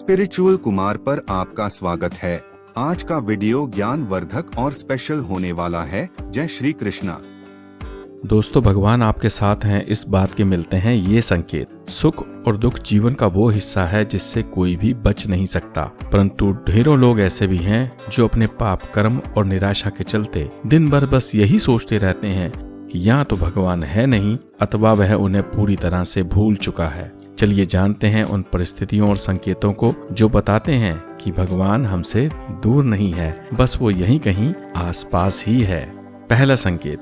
Spiritual Kumar पर आपका स्वागत है। आज का वीडियो ज्ञानवर्धक और स्पेशल होने वाला है। जय श्री कृष्णा। दोस्तों, भगवान आपके साथ हैं, इस बात के मिलते हैं ये संकेत। सुख और दुख जीवन का वो हिस्सा है जिससे कोई भी बच नहीं सकता, परंतु ढेरों लोग ऐसे भी हैं जो अपने पाप कर्म और निराशा के चलते दिन भर बस यही सोचते रहते हैं कि या तो भगवान है नहीं अथवा वह उन्हें पूरी तरह से भूल चुका है। चलिए जानते हैं उन परिस्थितियों और संकेतों को जो बताते हैं कि भगवान हमसे दूर नहीं है, बस वो यहीं कहीं आसपास ही है। पहला संकेत,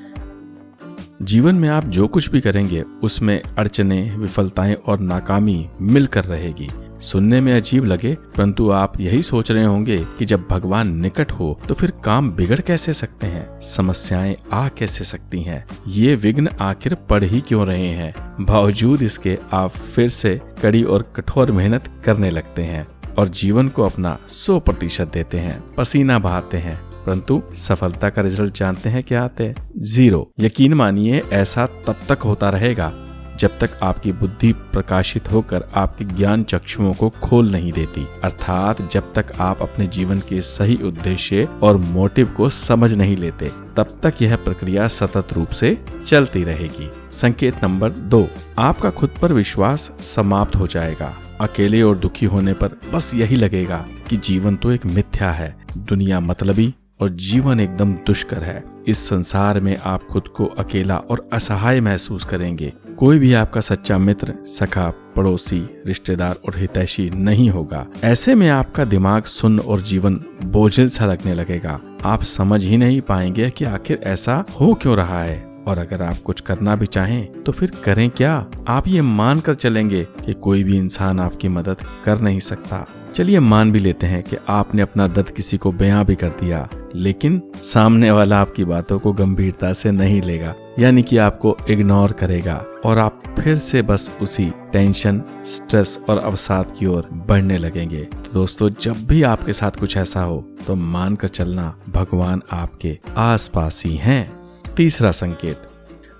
जीवन में आप जो कुछ भी करेंगे उसमें अड़चने, विफलताएं और नाकामी मिलकर रहेगी। सुनने में अजीब लगे, परंतु आप यही सोच रहे होंगे कि जब भगवान निकट हो तो फिर काम बिगड़ कैसे सकते हैं, समस्याएं आ कैसे सकती हैं, ये विघ्न आखिर पड़ ही क्यों रहे हैं। बावजूद इसके आप फिर से कड़ी और कठोर मेहनत करने लगते हैं और जीवन को अपना 100% देते हैं, पसीना बहाते हैं, परंतु सफलता का रिजल्ट जानते हैं क्या आते हैं? 0। यकीन मानिए, ऐसा तब तक होता रहेगा जब तक आपकी बुद्धि प्रकाशित होकर आपके ज्ञान चक्षुओं को खोल नहीं देती, अर्थात जब तक आप अपने जीवन के सही उद्देश्य और मोटिव को समझ नहीं लेते, तब तक यह प्रक्रिया सतत रूप से चलती रहेगी। संकेत नंबर 2, आपका खुद पर विश्वास समाप्त हो जाएगा। अकेले और दुखी होने पर बस यही लगेगा कि जीवन तो एक मिथ्या है, दुनिया मतलबी और जीवन एकदम दुष्कर है। इस संसार में आप खुद को अकेला और असहाय महसूस करेंगे। कोई भी आपका सच्चा मित्र, सखा, पड़ोसी, रिश्तेदार और हितैषी नहीं होगा। ऐसे में आपका दिमाग सुन्न और जीवन बोझिल सा लगने लगेगा। आप समझ ही नहीं पाएंगे कि आखिर ऐसा हो क्यों रहा है, और अगर आप कुछ करना भी चाहें तो फिर करें क्या। आप ये मान कर चलेंगे कि कोई भी इंसान आपकी मदद कर नहीं सकता। चलिए मान भी लेते हैं कि आपने अपना दर्द किसी को बयां भी कर दिया, लेकिन सामने वाला आपकी बातों को गंभीरता से नहीं लेगा, यानी कि आपको इग्नोर करेगा और आप फिर से बस उसी टेंशन, स्ट्रेस और अवसाद की ओर बढ़ने लगेंगे। तो दोस्तों, जब भी आपके साथ कुछ ऐसा हो तो मान कर चलना भगवान आपके आसपास ही हैं। तीसरा संकेत,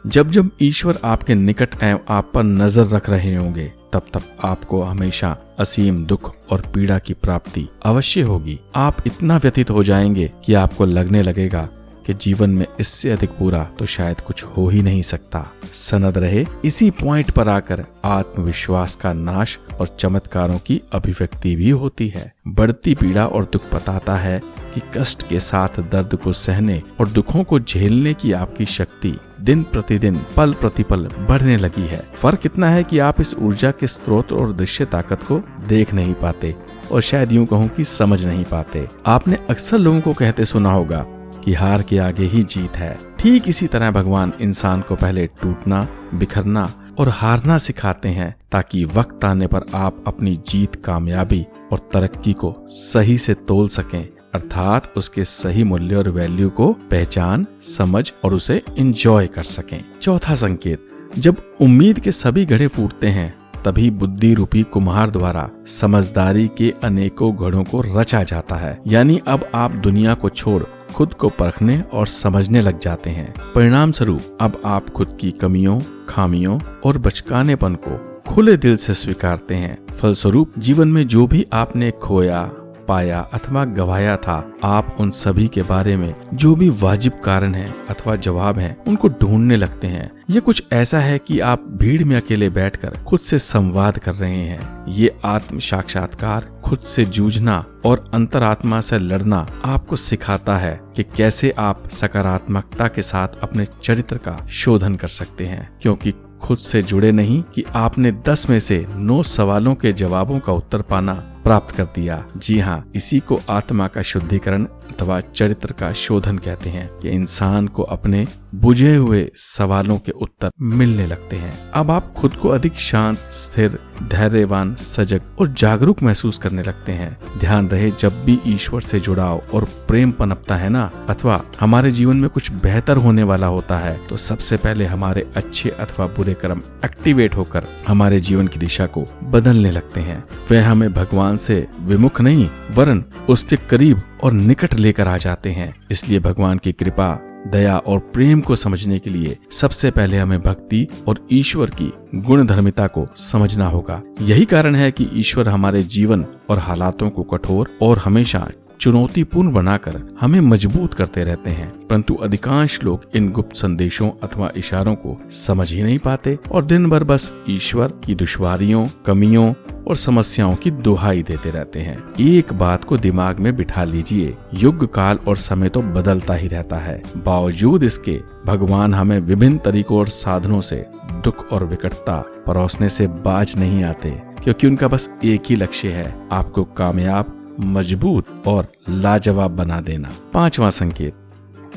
जब जब ईश्वर आपके निकट एवं आप पर नजर रख रहे होंगे तब तब आपको हमेशा असीम दुख और पीड़ा की प्राप्ति अवश्य होगी। आप इतना व्यथित हो जाएंगे कि आपको लगने लगेगा कि जीवन में इससे अधिक बुरा तो शायद कुछ हो ही नहीं सकता। सनद रहे, इसी पॉइंट पर आकर आत्मविश्वास का नाश और चमत्कारों की अभिव्यक्ति भी होती है। बढ़ती पीड़ा और दुख बताता है कि कष्ट के साथ दर्द को सहने और दुखों को झेलने की आपकी शक्ति दिन प्रतिदिन, पल प्रतिपल बढ़ने लगी है। फर्क इतना है कि आप इस ऊर्जा के स्रोत और दृश्य ताकत को देख नहीं पाते और शायद यूं कहूं कि समझ नहीं पाते। आपने अक्सर लोगों को कहते सुना होगा कि हार के आगे ही जीत है। ठीक इसी तरह भगवान इंसान को पहले टूटना, बिखरना और हारना सिखाते हैं ताकि वक्त आने पर आप अपनी जीत, कामयाबी और तरक्की को सही से तोल सकें, अर्थात उसके सही मूल्य और वैल्यू को पहचान, समझ और उसे एंजॉय कर सकें। चौथा संकेत, जब उम्मीद के सभी घड़े फूटते हैं तभी बुद्धि रूपी कुम्हार द्वारा समझदारी के अनेकों घड़ों को रचा जाता है। यानी अब आप दुनिया को छोड़ खुद को परखने और समझने लग जाते हैं। परिणाम स्वरूप अब आप खुद की कमियों, खामियों और बचकानेपन को खुले दिल से स्वीकारते हैं। फलस्वरूप जीवन में जो भी आपने खोया, पाया अथवा गवाया था, आप उन सभी के बारे में जो भी वाजिब कारण है अथवा जवाब है उनको ढूंढने लगते हैं। ये कुछ ऐसा है कि आप भीड़ में अकेले बैठकर खुद से संवाद कर रहे हैं। ये आत्म साक्षात्कार, खुद से जूझना और अंतरात्मा से लड़ना आपको सिखाता है कि कैसे आप सकारात्मकता के साथ अपने चरित्र का शोधन कर सकते हैं, क्योंकि खुद से जुड़े नहीं कि आपने 10 में से 9 सवालों के जवाबों का उत्तर पाना प्राप्त कर दिया। जी हाँ, इसी को आत्मा का शुद्धिकरण अथवा चरित्र का शोधन कहते हैं कि इंसान को अपने बुझे हुए सवालों के उत्तर मिलने लगते हैं। अब आप खुद को अधिक शांत, स्थिर, धैर्यवान, सजग और जागरूक महसूस करने लगते हैं। ध्यान रहे, जब भी ईश्वर से जुड़ाव और प्रेम पनपता है ना, अथवा हमारे जीवन में कुछ बेहतर होने वाला होता है, तो सबसे पहले हमारे अच्छे अथवा बुरे कर्म एक्टिवेट होकर हमारे जीवन की दिशा को बदलने लगते हैं। वह हमें भगवान से विमुख नहीं वरन उसके करीब और निकट लेकर आ जाते हैं। इसलिए भगवान की कृपा, दया और प्रेम को समझने के लिए सबसे पहले हमें भक्ति और ईश्वर की गुण धर्मिता को समझना होगा। यही कारण है कि ईश्वर हमारे जीवन और हालातों को कठोर और हमेशा चुनौतीपूर्ण बनाकर हमें मजबूत करते रहते हैं, परंतु अधिकांश लोग इन गुप्त संदेशों अथवा इशारों को समझ ही नहीं पाते और दिन भर बस ईश्वर की दुश्वारियों, कमियों और समस्याओं की दुहाई देते रहते हैं। एक बात को दिमाग में बिठा लीजिए, युग काल और समय तो बदलता ही रहता है, बावजूद इसके भगवान हमें विभिन्न तरीकों और साधनों से दुख और विकटता परोसने से बाज नहीं आते, क्योंकि उनका बस एक ही लक्ष्य है, आपको कामयाब, मजबूत और लाजवाब बना देना। 5वां संकेत,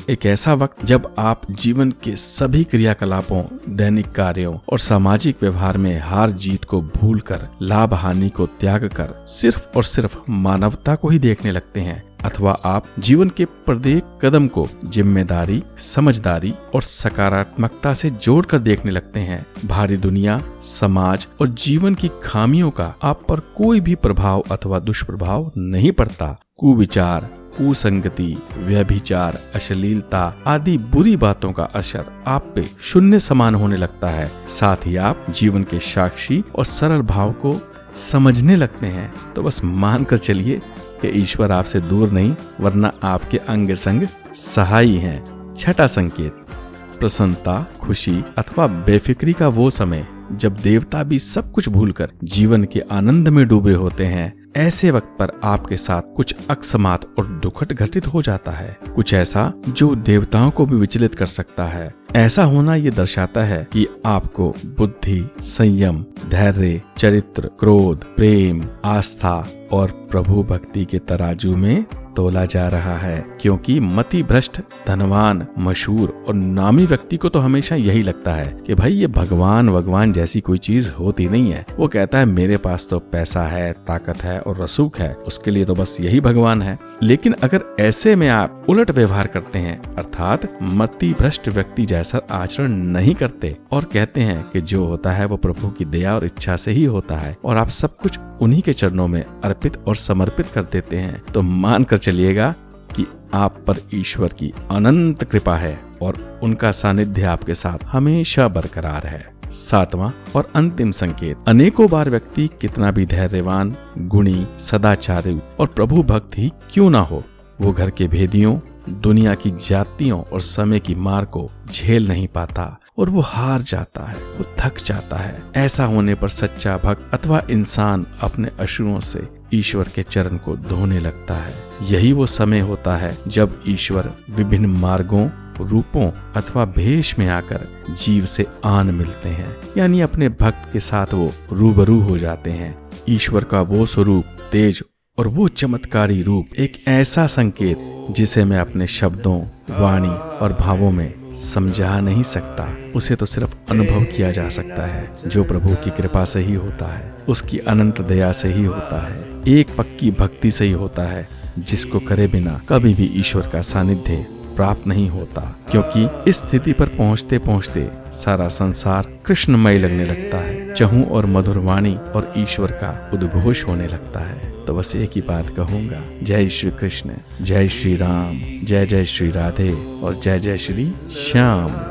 एक ऐसा वक्त जब आप जीवन के सभी क्रियाकलापों, दैनिक कार्यों और सामाजिक व्यवहार में हार जीत को भूलकर, लाभ हानि को त्याग कर सिर्फ और सिर्फ मानवता को ही देखने लगते हैं, अथवा आप जीवन के प्रत्येक कदम को जिम्मेदारी, समझदारी और सकारात्मकता से जोड़कर देखने लगते हैं। भारी दुनिया, समाज और जीवन की खामियों का आप पर कोई भी प्रभाव अथवा दुष्प्रभाव नहीं पड़ता। कुविचार, कुसंगति, व्यभिचार, अश्लीलता आदि बुरी बातों का असर आप पे शून्य समान होने लगता है। साथ ही आप जीवन के साक्षी और सरल भाव को समझने लगते हैं। तो बस मान कर चलिए कि ईश्वर आपसे दूर नहीं, वरना आपके अंग संग सहाई हैं। 6वां संकेत, प्रसन्नता, खुशी अथवा बेफिक्री का वो समय जब देवता भी सब कुछ भूलकर जीवन के आनंद में डूबे होते हैं। ऐसे वक्त पर आपके साथ कुछ अकस्मात और दुखद घटित हो जाता है, कुछ ऐसा जो देवताओं को भी विचलित कर सकता है। ऐसा होना ये दर्शाता है कि आपको बुद्धि, संयम, धैर्य, चरित्र, क्रोध, प्रेम, आस्था और प्रभु भक्ति के तराजू में तोला जा रहा है, क्योंकि मति भ्रष्ट, धनवान, मशहूर और नामी व्यक्ति को तो हमेशा यही लगता है कि भाई ये भगवान जैसी कोई चीज होती नहीं है। वो कहता है मेरे पास तो पैसा है, ताकत है और रसूख है, उसके लिए तो बस यही भगवान है। लेकिन अगर ऐसे में आप उलट व्यवहार करते हैं, अर्थात मति भ्रष्ट व्यक्ति जैसा आचरण नहीं करते और कहते हैं कि जो होता है वो प्रभु की दया और इच्छा से ही होता है और आप सब कुछ उन्हीं के चरणों में अर्पित और समर्पित कर देते हैं, तो मान कर चलिएगा कि आप पर ईश्वर की अनंत कृपा है और उनका सानिध्य आपके साथ हमेशा बरकरार है। 7वां और अंतिम संकेत, अनेकों बार व्यक्ति कितना भी धैर्यवान, गुणी, सदाचारी और प्रभु भक्त ही क्यों ना हो, वो घर के भेदियों, दुनिया की जातियों और समय की मार को झेल नहीं पाता और वो हार जाता है, वो थक जाता है। ऐसा होने पर सच्चा भक्त अथवा इंसान अपने अश्रुओं से ईश्वर के चरण को धोने लगता है। यही वो समय होता है जब ईश्वर विभिन्न मार्गों, रूपों अथवा भेष में आकर जीव से आन मिलते हैं, यानी अपने भक्त के साथ वो रूबरू हो जाते हैं। ईश्वर का वो स्वरूप, तेज और वो चमत्कारी रूप एक ऐसा संकेत जिसे मैं अपने शब्दों, वाणी और भावों में समझा नहीं सकता। उसे तो सिर्फ अनुभव किया जा सकता है, जो प्रभु की कृपा से ही होता है, उसकी अनंत दया से ही होता है, एक पक्की भक्ति से ही होता है, जिसको करे बिना कभी भी ईश्वर का सानिध्य प्राप्त नहीं होता। क्योंकि इस स्थिति पर पहुँचते पहुँचते सारा संसार कृष्णमय लगने लगता है, चहु और मधुर वाणी और ईश्वर का उद्घोष होने लगता है। तो बस एक ही बात कहूँगा, जय श्री कृष्ण, जय श्री राम, जय जय श्री राधे और जय जय श्री श्याम।